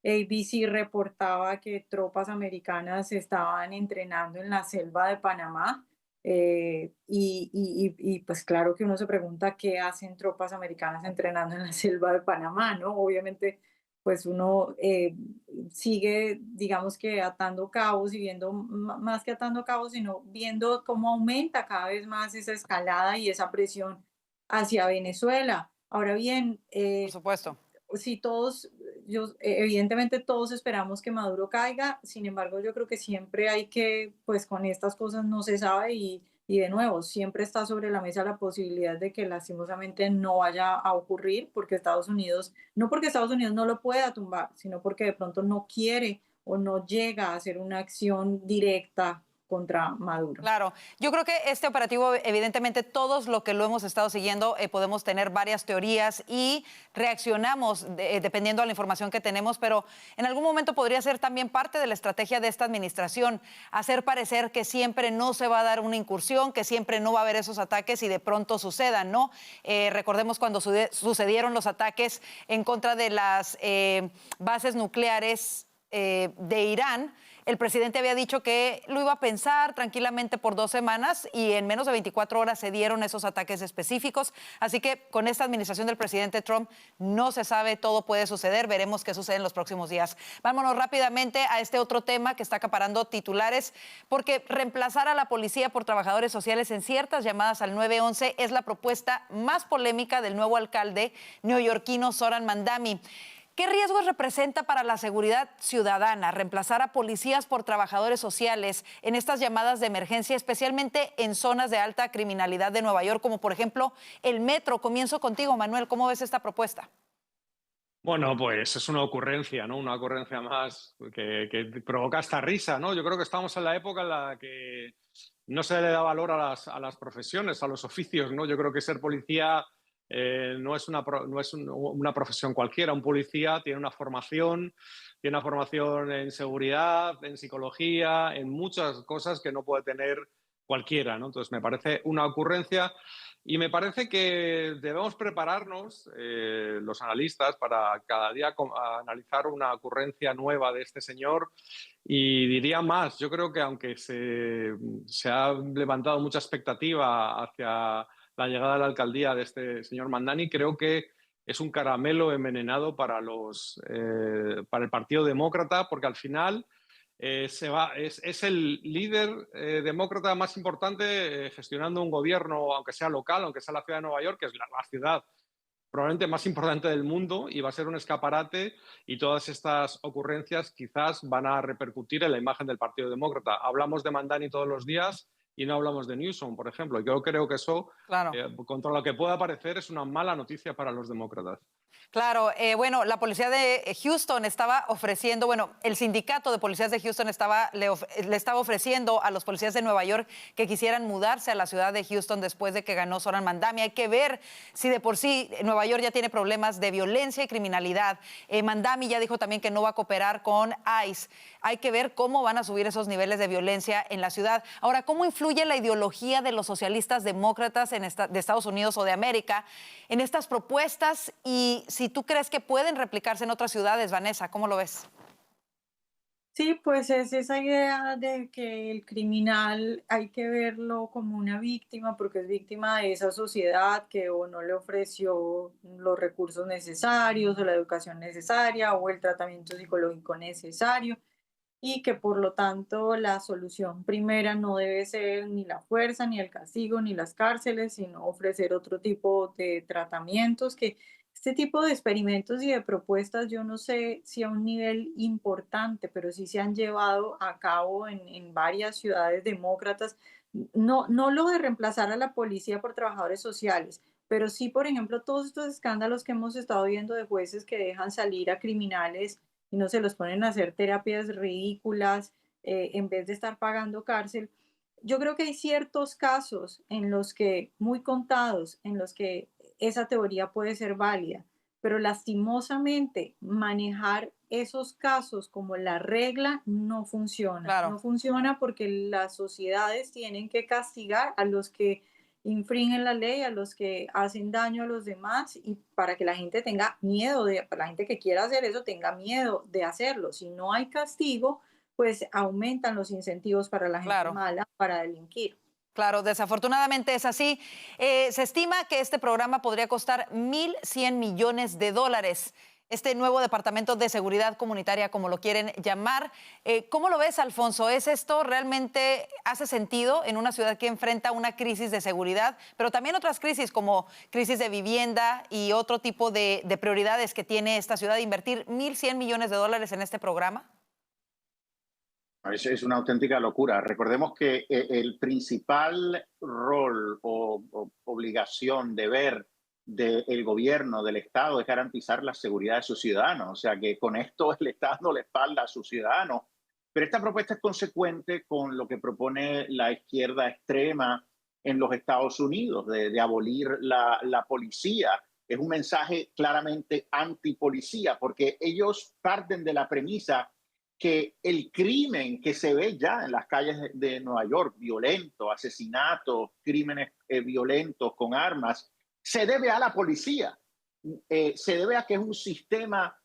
Speaker 7: ABC reportaba que tropas americanas estaban entrenando en la selva de Panamá, y pues claro que uno se pregunta qué hacen tropas americanas entrenando en la selva de Panamá, ¿no? Obviamente pues uno sigue, digamos que atando cabos y viendo, más que atando cabos, sino viendo cómo aumenta cada vez más esa escalada y esa presión hacia Venezuela. Ahora bien,
Speaker 1: por supuesto,
Speaker 7: si evidentemente todos esperamos que Maduro caiga, sin embargo yo creo que siempre hay que, pues con estas cosas no se sabe, y de nuevo siempre está sobre la mesa la posibilidad de que lastimosamente no vaya a ocurrir, porque Estados Unidos no lo pueda tumbar, sino porque de pronto no quiere o no llega a hacer una acción directa contra Maduro.
Speaker 1: Claro, yo creo que este operativo, evidentemente, todos lo que lo hemos estado siguiendo, podemos tener varias teorías y reaccionamos dependiendo de la información que tenemos, pero en algún momento podría ser también parte de la estrategia de esta administración, hacer parecer que siempre no se va a dar una incursión, que siempre no va a haber esos ataques y de pronto sucedan, ¿no? Recordemos cuando sucedieron los ataques en contra de las bases nucleares de Irán. El presidente había dicho que lo iba a pensar tranquilamente por 2 semanas y en menos de 24 horas se dieron esos ataques específicos. Así que con esta administración del presidente Trump no se sabe, todo puede suceder. Veremos qué sucede en los próximos días. Vámonos rápidamente a este otro tema que está acaparando titulares, porque reemplazar a la policía por trabajadores sociales en ciertas llamadas al 911 es la propuesta más polémica del nuevo alcalde neoyorquino Zoran Mandami. ¿Qué riesgos representa para la seguridad ciudadana reemplazar a policías por trabajadores sociales en estas llamadas de emergencia, especialmente en zonas de alta criminalidad de Nueva York, como por ejemplo el metro? Comienzo contigo, Manuel. ¿Cómo ves esta propuesta?
Speaker 13: Bueno, pues es una ocurrencia, ¿no? Una ocurrencia más que provoca esta risa, ¿no? Yo creo que estamos en la época en la que no se le da valor a las profesiones, a los oficios, ¿no? Yo creo que ser policía no es una profesión cualquiera. Un policía tiene una formación en seguridad, en psicología, en muchas cosas que no puede tener cualquiera, ¿no? Entonces me parece una ocurrencia y me parece que debemos prepararnos, los analistas, para cada día analizar una ocurrencia nueva de este señor. Y diría más, yo creo que aunque se ha levantado mucha expectativa hacia la llegada a la alcaldía de este señor Mandani, creo que es un caramelo envenenado para el Partido Demócrata, porque al final es el líder demócrata más importante gestionando un gobierno, aunque sea local, aunque sea la ciudad de Nueva York, que es la ciudad probablemente más importante del mundo, y va a ser un escaparate, y todas estas ocurrencias quizás van a repercutir en la imagen del Partido Demócrata. Hablamos de Mandani todos los días y no hablamos de Newsom, por ejemplo. Yo creo que eso,
Speaker 1: claro,
Speaker 13: contra lo que pueda parecer, es una mala noticia para los demócratas.
Speaker 1: Claro, bueno, la policía de Houston estaba ofreciendo, bueno, el sindicato de policías de Houston le estaba ofreciendo a los policías de Nueva York que quisieran mudarse a la ciudad de Houston después de que ganó Zoran Mandami. Hay que ver si de por sí Nueva York ya tiene problemas de violencia y criminalidad. Mandami ya dijo también que no va a cooperar con ICE. Hay que ver cómo van a subir esos niveles de violencia en la ciudad. Ahora, ¿cómo influye la ideología de los socialistas demócratas de Estados Unidos o de América en estas propuestas? Y si tú crees que pueden replicarse en otras ciudades, Vanessa, ¿cómo lo ves?
Speaker 7: Sí, pues es esa idea de que el criminal hay que verlo como una víctima porque es víctima de esa sociedad que o no le ofreció los recursos necesarios o la educación necesaria o el tratamiento psicológico necesario, y que por lo tanto la solución primera no debe ser ni la fuerza, ni el castigo, ni las cárceles, sino ofrecer otro tipo de tratamientos. Que este tipo de experimentos y de propuestas, yo no sé si a un nivel importante, pero sí se han llevado a cabo en varias ciudades demócratas. No lo de reemplazar a la policía por trabajadores sociales, pero sí, por ejemplo, todos estos escándalos que hemos estado viendo de jueces que dejan salir a criminales y no se los ponen a hacer terapias ridículas en vez de estar pagando cárcel. Yo creo que hay ciertos casos en los que, muy contados, en los que esa teoría puede ser válida, pero lastimosamente manejar esos casos como la regla no funciona.
Speaker 1: Claro.
Speaker 7: No funciona porque las sociedades tienen que castigar a los que infringen la ley, a los que hacen daño a los demás, y para que la gente tenga miedo, para la gente que quiera hacer eso tenga miedo de hacerlo. Si no hay castigo, pues aumentan los incentivos para la gente
Speaker 1: Claro.
Speaker 7: mala para delinquir.
Speaker 1: Claro, desafortunadamente es así. Se estima que este programa podría costar $1,100 millones. Este nuevo Departamento de Seguridad Comunitaria, como lo quieren llamar. ¿Cómo lo ves, Alfonso? ¿Es esto realmente hace sentido en una ciudad que enfrenta una crisis de seguridad, pero también otras crisis como crisis de vivienda y otro tipo de prioridades que tiene esta ciudad? ¿Invertir $1,100 millones en este programa?
Speaker 12: Es una auténtica locura. Recordemos que el principal rol o obligación, deber del gobierno, del Estado, es garantizar la seguridad de sus ciudadanos. O sea que con esto le está dando la espalda a sus ciudadanos. Pero esta propuesta es consecuente con lo que propone la izquierda extrema en los Estados Unidos, de abolir la policía. Es un mensaje claramente antipolicía, porque ellos parten de la premisa que el crimen que se ve ya en las calles de Nueva York, violento, asesinatos, crímenes violentos con armas, se debe a la policía, se debe a que es un sistema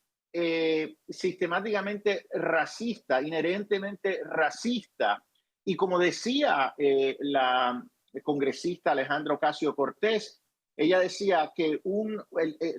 Speaker 12: sistemáticamente racista, inherentemente racista. Y como decía la congresista Alejandra Ocasio-Cortez, ella decía que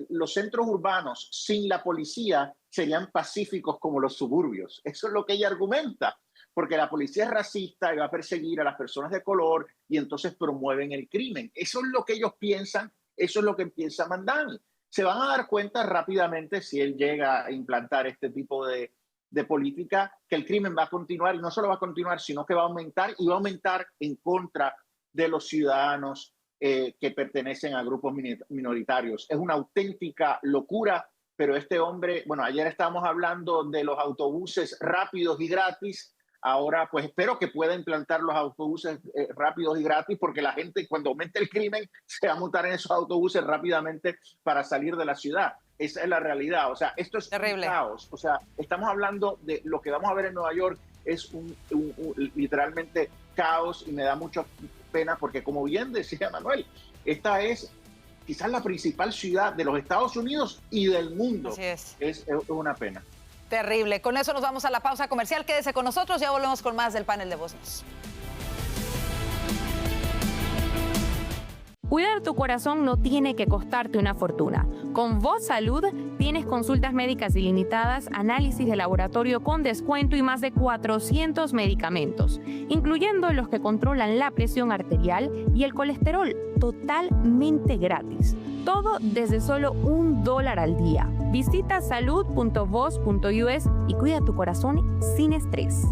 Speaker 12: los centros urbanos sin la policía serían pacíficos como los suburbios. Eso es lo que ella argumenta, porque la policía es racista y va a perseguir a las personas de color y entonces promueven el crimen. Eso es lo que ellos piensan, eso es lo que piensa Mamdani. Se van a dar cuenta rápidamente, si él llega a implantar este tipo de política, que el crimen va a continuar, y no solo va a continuar, sino que va a aumentar, y va a aumentar en contra de los ciudadanos que pertenecen a grupos minoritarios. Es una auténtica locura, pero este hombre, bueno, ayer estábamos hablando de los autobuses rápidos y gratis. Ahora, pues espero que pueda implantar los autobuses rápidos y gratis, porque la gente, cuando aumente el crimen, se va a montar en esos autobuses rápidamente para salir de la ciudad. Esa es la realidad. O sea, esto es terrible. Un caos. O sea, estamos hablando de lo que vamos a ver en Nueva York, es literalmente caos, y me da mucha pena porque, como bien decía Manuel, esta es quizás la principal ciudad de los Estados Unidos y del mundo.
Speaker 1: Así es.
Speaker 12: Es una pena.
Speaker 1: Terrible. Con eso nos vamos a la pausa comercial. Quédese con nosotros, ya volvemos con más del panel de voces.
Speaker 10: Cuidar tu corazón no tiene que costarte una fortuna. Con Voz Salud tienes consultas médicas ilimitadas, análisis de laboratorio con descuento y más de 400 medicamentos, incluyendo los que controlan la presión arterial y el colesterol, totalmente gratis. Todo desde solo $1 al día. Visita salud.voz.us y cuida tu corazón sin estrés.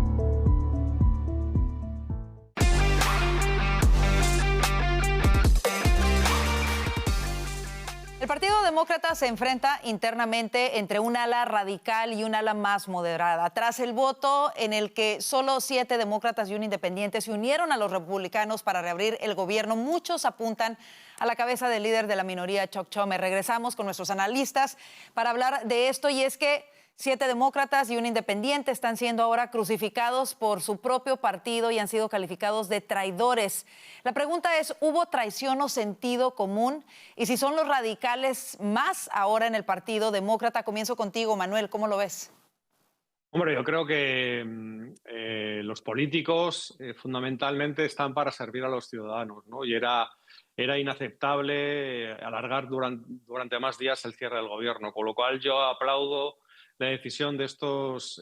Speaker 1: El Partido Demócrata se enfrenta internamente entre un ala radical y un ala más moderada. Tras el voto en el que solo 7 demócratas y un independiente se unieron a los republicanos para reabrir el gobierno, muchos apuntan a la cabeza del líder de la minoría, Chuck Schumer. Regresamos con nuestros analistas para hablar de esto, y es que 7 demócratas y un independiente están siendo ahora crucificados por su propio partido y han sido calificados de traidores. La pregunta es, ¿hubo traición o sentido común? Y si son los radicales más ahora en el Partido Demócrata. Comienzo contigo, Manuel, ¿cómo lo ves?
Speaker 13: Hombre, yo creo que los políticos fundamentalmente están para servir a los ciudadanos, ¿no? Y era inaceptable alargar durante más días el cierre del gobierno, con lo cual yo aplaudo la decisión de estos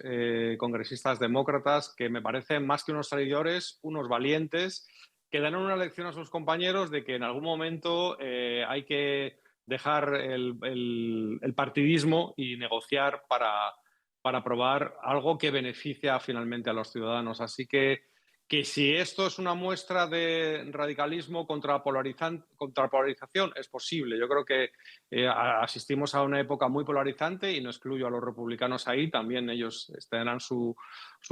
Speaker 13: congresistas demócratas, que me parecen más que unos traidores, unos valientes, que dan una lección a sus compañeros de que en algún momento hay que dejar el partidismo y negociar para aprobar algo que beneficia finalmente a los ciudadanos. Así que si esto es una muestra de radicalismo contra la polarización, es posible. Yo creo que asistimos a una época muy polarizante y no excluyo a los republicanos ahí. También ellos tendrán su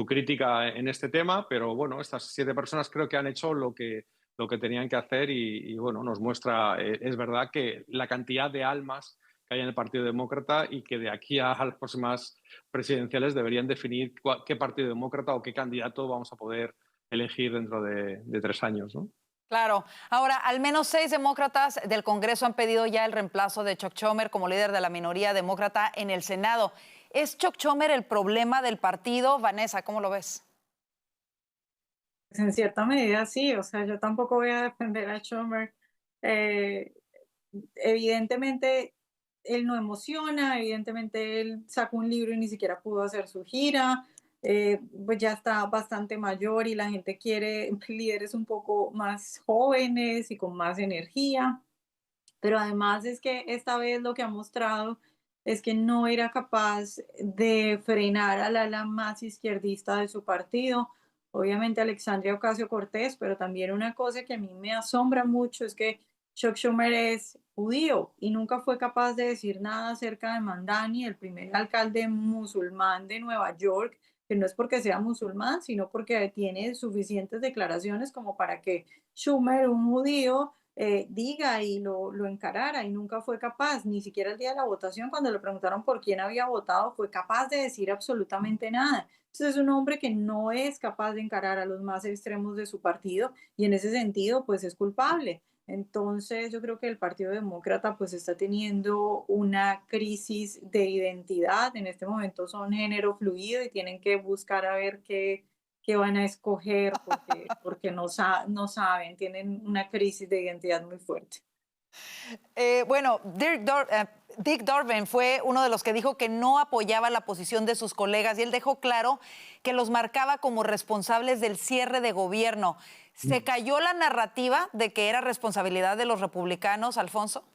Speaker 13: crítica en este tema, pero bueno, estas 7 personas creo que han hecho lo que tenían que hacer y bueno, nos muestra, es verdad que la cantidad de almas que hay en el Partido Demócrata, y que de aquí a las próximas presidenciales deberían definir qué Partido Demócrata o qué candidato vamos a poder elegir dentro de 3 años, ¿no?
Speaker 1: Claro. Ahora, al menos 6 demócratas del Congreso han pedido ya el reemplazo de Chuck Schumer como líder de la minoría demócrata en el Senado. ¿Es Chuck Schumer el problema del partido? Vanessa, ¿cómo lo ves?
Speaker 14: En cierta medida sí, o sea, yo tampoco voy a defender a Schumer. Evidentemente él no evidentemente él sacó un libro y ni siquiera pudo hacer su gira. Pues ya está bastante mayor y la gente quiere líderes un poco más jóvenes y con más energía, pero además es que esta vez lo que ha mostrado es que no era capaz de frenar al ala más izquierdista de su partido. Obviamente Alexandria Ocasio-Cortez, pero también una cosa que a mí me asombra mucho es que Chuck Schumer es judío y nunca fue capaz de decir nada acerca de Mamdani, el primer alcalde musulmán de Nueva York, que no es porque sea musulmán, sino porque tiene suficientes declaraciones como para que Schumer, un judío, diga y lo encarara, y nunca fue capaz, ni siquiera el día de la votación, cuando le preguntaron por quién había votado, fue capaz de decir absolutamente nada. Entonces es un hombre que no es capaz de encarar a los más extremos de su partido y en ese sentido pues es culpable. Entonces yo creo que el Partido Demócrata pues está teniendo una crisis de identidad. En este momento son género fluido y tienen que buscar a ver qué van a escoger porque no saben, tienen una crisis de identidad muy fuerte.
Speaker 1: Bueno, Dick Durbin fue uno de los que dijo que no apoyaba la posición de sus colegas y él dejó claro que los marcaba como responsables del cierre de gobierno. ¿Se cayó la narrativa de que era responsabilidad de los republicanos, Alfonso?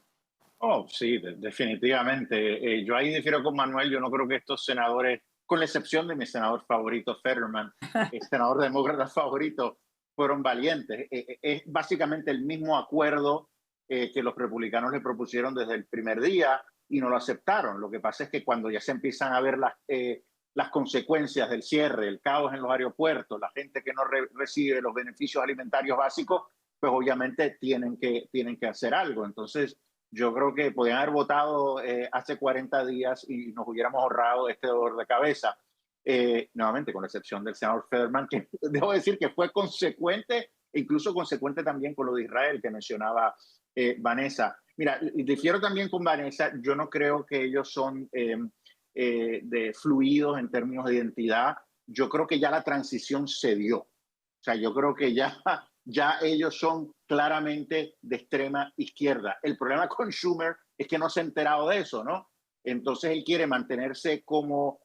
Speaker 12: Oh, sí, definitivamente. Yo ahí difiero con Manuel. Yo no creo que estos senadores, con la excepción de mi senador favorito, Fetterman, el senador demócrata favorito, fueron valientes. Es básicamente el mismo acuerdo que los republicanos le propusieron desde el primer día y no lo aceptaron. Lo que pasa es que cuando ya se empiezan a ver las consecuencias del cierre, el caos en los aeropuertos, la gente que no recibe los beneficios alimentarios básicos, pues obviamente tienen que hacer algo. Entonces, yo creo que podían haber votado hace 40 días y nos hubiéramos ahorrado este dolor de cabeza. Nuevamente, con la excepción del senador Fetterman, que debo decir que fue consecuente, incluso consecuente también con lo de Israel que mencionaba Vanessa. Mira, difiero también con Vanessa. Yo no creo que ellos son de fluidos en términos de identidad. Yo creo que ya la transición se dio. O sea, yo creo que ya ellos son claramente de extrema izquierda. El problema con Schumer es que no se ha enterado de eso, ¿no? Entonces él quiere mantenerse como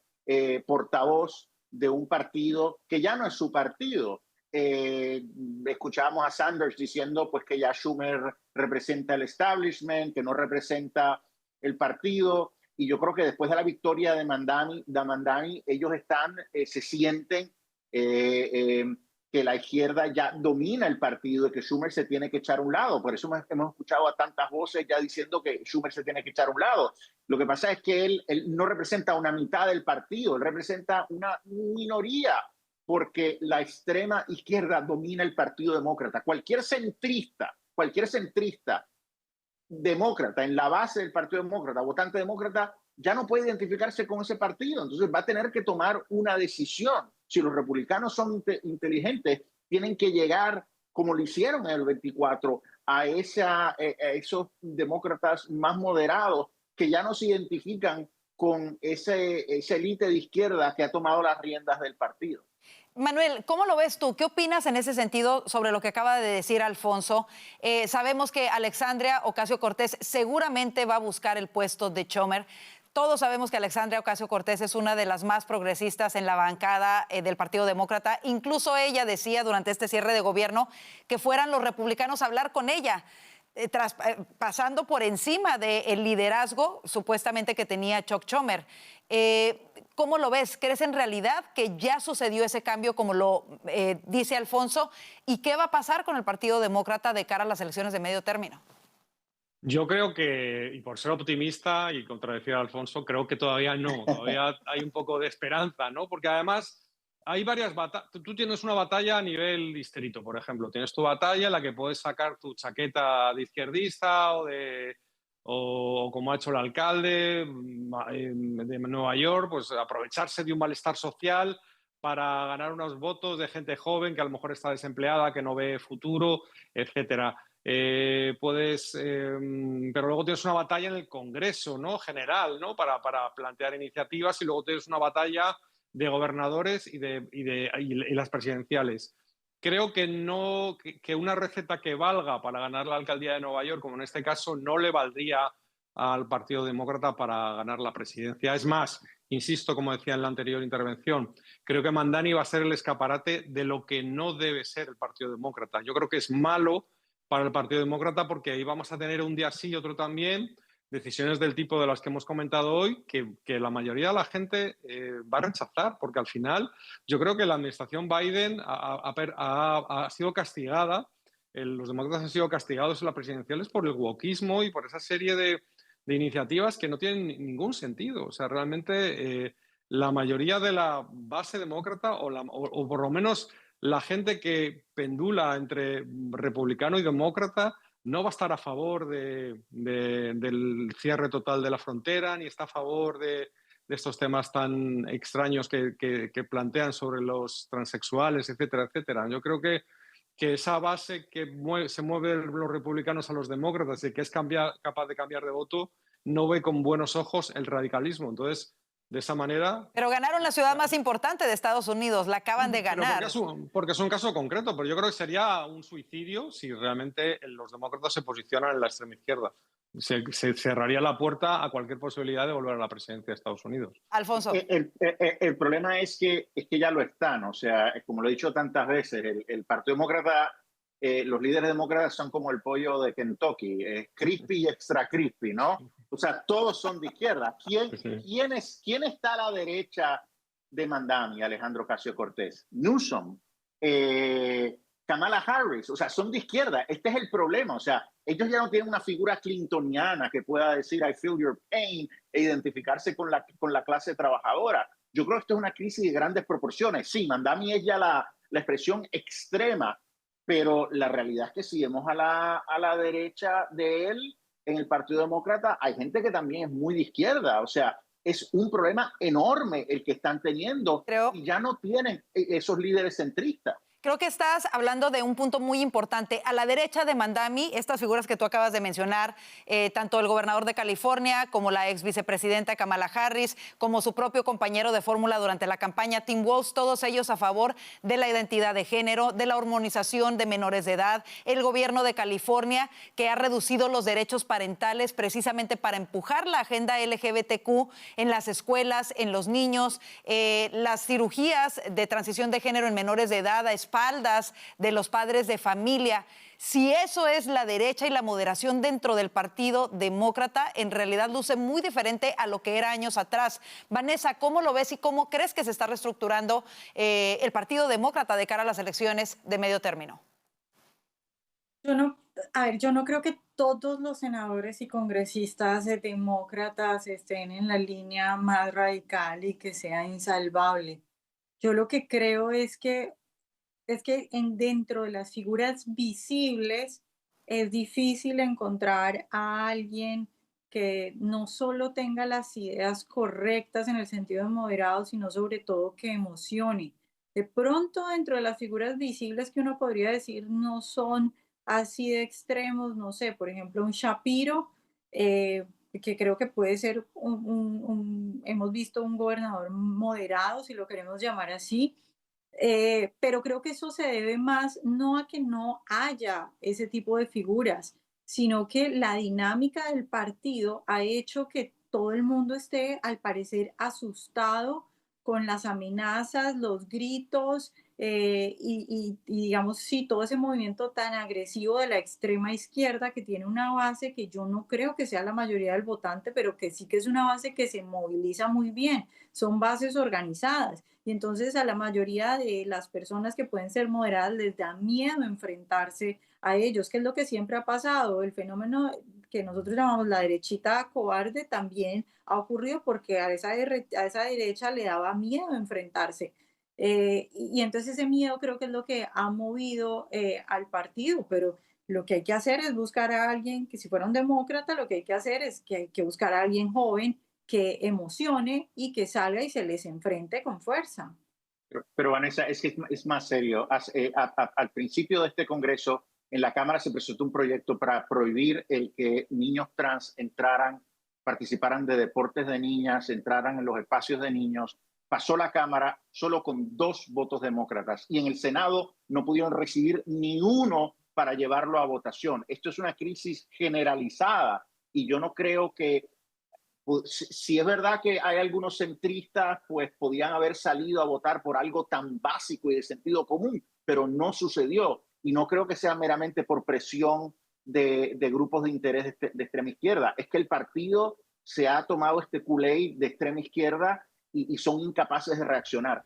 Speaker 12: portavoz de un partido que ya no es su partido. Escuchábamos a Sanders diciendo pues que ya Schumer representa el establishment, que no representa el partido, y yo creo que después de la victoria de Mamdani ellos se sienten que la izquierda ya domina el partido y que Schumer se tiene que echar a un lado. Por eso hemos escuchado a tantas voces ya diciendo que Schumer se tiene que echar a un lado. Lo que pasa es que él no representa una mitad del partido, él representa una minoría, porque la extrema izquierda domina el Partido Demócrata. Cualquier centrista demócrata en la base del Partido Demócrata, votante demócrata, ya no puede identificarse con ese partido. Entonces va a tener que tomar una decisión. Si los republicanos son inteligentes, tienen que llegar, como lo hicieron en el 24, a esos demócratas más moderados que ya no se identifican con esa élite de izquierda que ha tomado las riendas del partido.
Speaker 1: Manuel, ¿cómo lo ves tú? ¿Qué opinas en ese sentido sobre lo que acaba de decir Alfonso? Sabemos que Alexandria Ocasio-Cortez seguramente va a buscar el puesto de Schumer. Todos sabemos que Alexandria Ocasio-Cortez es una de las más progresistas en la bancada del Partido Demócrata. Incluso ella decía durante este cierre de gobierno que fueran los republicanos a hablar con ella, pasando por encima del liderazgo supuestamente que tenía Chuck Schumer. ¿Cómo lo ves? ¿Crees en realidad que ya sucedió ese cambio como lo dice Alfonso? ¿Y qué va a pasar con el Partido Demócrata de cara a las elecciones de medio término?
Speaker 13: Yo creo que, y por ser optimista y contradecir a Alfonso, creo que todavía no, todavía hay un poco de esperanza, ¿no? Porque además hay varias batallas. Tú tienes una batalla a nivel distrito, por ejemplo. Tienes tu batalla en la que puedes sacar tu chaqueta de izquierdista o como ha hecho el alcalde de Nueva York, pues aprovecharse de un malestar social para ganar unos votos de gente joven que a lo mejor está desempleada, que no ve futuro, etcétera. Pero luego tienes una batalla en el Congreso, ¿no? General, ¿no? Para plantear iniciativas, y luego tienes una batalla de gobernadores y las presidenciales. Creo que una receta que valga para ganar la alcaldía de Nueva York, como en este caso, no le valdría al Partido Demócrata para ganar la presidencia. Es más, insisto, como decía en la anterior intervención, creo que Mamdani va a ser el escaparate de lo que no debe ser el Partido Demócrata. Yo creo que es malo para el Partido Demócrata porque ahí vamos a tener un día sí y otro también decisiones del tipo de las que hemos comentado hoy que la mayoría de la gente va a rechazar, porque al final yo creo que la administración Biden ha sido castigada, los demócratas han sido castigados en las presidenciales por el wokismo y por esa serie de iniciativas que no tienen ningún sentido. O sea, realmente la mayoría de la base demócrata o por lo menos la gente que pendula entre republicano y demócrata no va a estar a favor del cierre total de la frontera, ni está a favor de estos temas tan extraños que plantean sobre los transexuales, etcétera, etcétera. Yo creo que esa base que se mueve los republicanos a los demócratas y que es capaz de cambiar de voto, no ve con buenos ojos el radicalismo. Entonces, de esa manera...
Speaker 1: Pero ganaron la ciudad más importante de Estados Unidos, la acaban de ganar.
Speaker 13: Porque es un caso concreto, pero yo creo que sería un suicidio si realmente los demócratas se posicionan en la extrema izquierda. Se cerraría la puerta a cualquier posibilidad de volver a la presidencia de Estados Unidos.
Speaker 1: Alfonso.
Speaker 12: El problema es que ya lo están. O sea, como lo he dicho tantas veces, el Partido Demócrata, los líderes demócratas son como el pollo de Kentucky, crispy y extra crispy, ¿no? O sea, todos son de izquierda. ¿Quién está a la derecha de Mandami, Alejandro Ocasio-Cortez? Newsom, Kamala Harris, o sea, son de izquierda. Este es el problema. O sea, ellos ya no tienen una figura clintoniana que pueda decir I feel your pain e identificarse con la clase trabajadora. Yo creo que esto es una crisis de grandes proporciones. Sí, Mandami es ya la expresión extrema, pero la realidad es que si vemos a la derecha de él, en el Partido Demócrata, hay gente que también es muy de izquierda. O sea, es un problema enorme el que están teniendo y ya no tienen esos líderes centristas.
Speaker 1: Creo que estás hablando de un punto muy importante. A la derecha de Mandami, estas figuras que tú acabas de mencionar, tanto el gobernador de California como la ex vicepresidenta Kamala Harris, como su propio compañero de fórmula durante la campaña, Tim Walz, todos ellos a favor de la identidad de género, de la hormonización de menores de edad. El gobierno de California, que ha reducido los derechos parentales precisamente para empujar la agenda LGBTQ en las escuelas, en los niños, las cirugías de transición de género en menores de edad, espaldas de los padres de familia. Si eso es la derecha y la moderación dentro del Partido Demócrata, en realidad luce muy diferente a lo que era años atrás. Vanessa, ¿cómo lo ves y cómo crees que se está reestructurando el Partido Demócrata de cara a las elecciones de medio término?
Speaker 14: Yo no creo que todos los senadores y congresistas demócratas estén en la línea más radical y que sea insalvable. Yo lo que creo es que dentro de las figuras visibles es difícil encontrar a alguien que no solo tenga las ideas correctas en el sentido de moderado, sino sobre todo que emocione. De pronto, dentro de las figuras visibles que uno podría decir no son así de extremos, no sé, por ejemplo, un Shapiro, que creo que puede ser hemos visto un gobernador moderado, si lo queremos llamar así, pero creo que eso se debe más no a que no haya ese tipo de figuras, sino que la dinámica del partido ha hecho que todo el mundo esté, al parecer, asustado con las amenazas, los gritos y digamos, sí, todo ese movimiento tan agresivo de la extrema izquierda que tiene una base que yo no creo que sea la mayoría del votante, pero que sí que es una base que se moviliza muy bien. Son bases organizadas. Y entonces a la mayoría de las personas que pueden ser moderadas les da miedo enfrentarse a ellos, que es lo que siempre ha pasado. El fenómeno que nosotros llamamos la derechita cobarde también ha ocurrido porque a esa derecha le daba miedo enfrentarse. Y entonces ese miedo creo que es lo que ha movido al partido, pero lo que hay que hacer es buscar a alguien que, si fuera un demócrata, lo que hay que hacer es que hay que buscar a alguien joven que emocione y que salga y se les enfrente con fuerza.
Speaker 12: Pero Vanessa, es que es más serio. Al principio de este Congreso, en la Cámara se presentó un proyecto para prohibir el que niños trans participaran de deportes de niñas, entraran en los espacios de niños. Pasó la Cámara solo con 2 votos demócratas y en el Senado no pudieron recibir ni uno para llevarlo a votación. Esto es una crisis generalizada y yo no creo que, si es verdad que hay algunos centristas, pues podían haber salido a votar por algo tan básico y de sentido común, pero no sucedió. Y no creo que sea meramente por presión de grupos de interés de extrema izquierda. Es que el partido se ha tomado este Kool-Aid de extrema izquierda y son incapaces de reaccionar.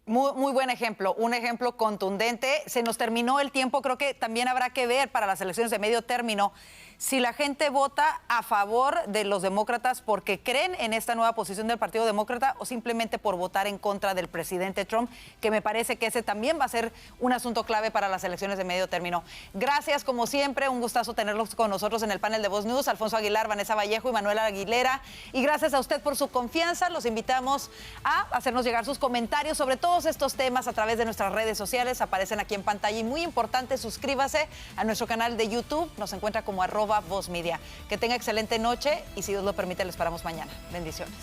Speaker 1: Muy buen ejemplo, un ejemplo contundente. Se nos terminó el tiempo, creo que también habrá que ver para las elecciones de medio término si la gente vota a favor de los demócratas porque creen en esta nueva posición del Partido Demócrata o simplemente por votar en contra del presidente Trump, que me parece que ese también va a ser un asunto clave para las elecciones de medio término. Gracias, como siempre, un gustazo tenerlos con nosotros en el panel de Voz News, Alfonso Aguilar, Vanessa Vallejo y Manuela Aguilera. Y gracias a usted por su confianza. Los invitamos a hacernos llegar sus comentarios sobre todos estos temas a través de nuestras redes sociales. Aparecen aquí en pantalla y muy importante, suscríbase a nuestro canal de YouTube. Nos encuentra como @VozMedia. Que tenga excelente noche y si Dios lo permite, les esperamos mañana. Bendiciones.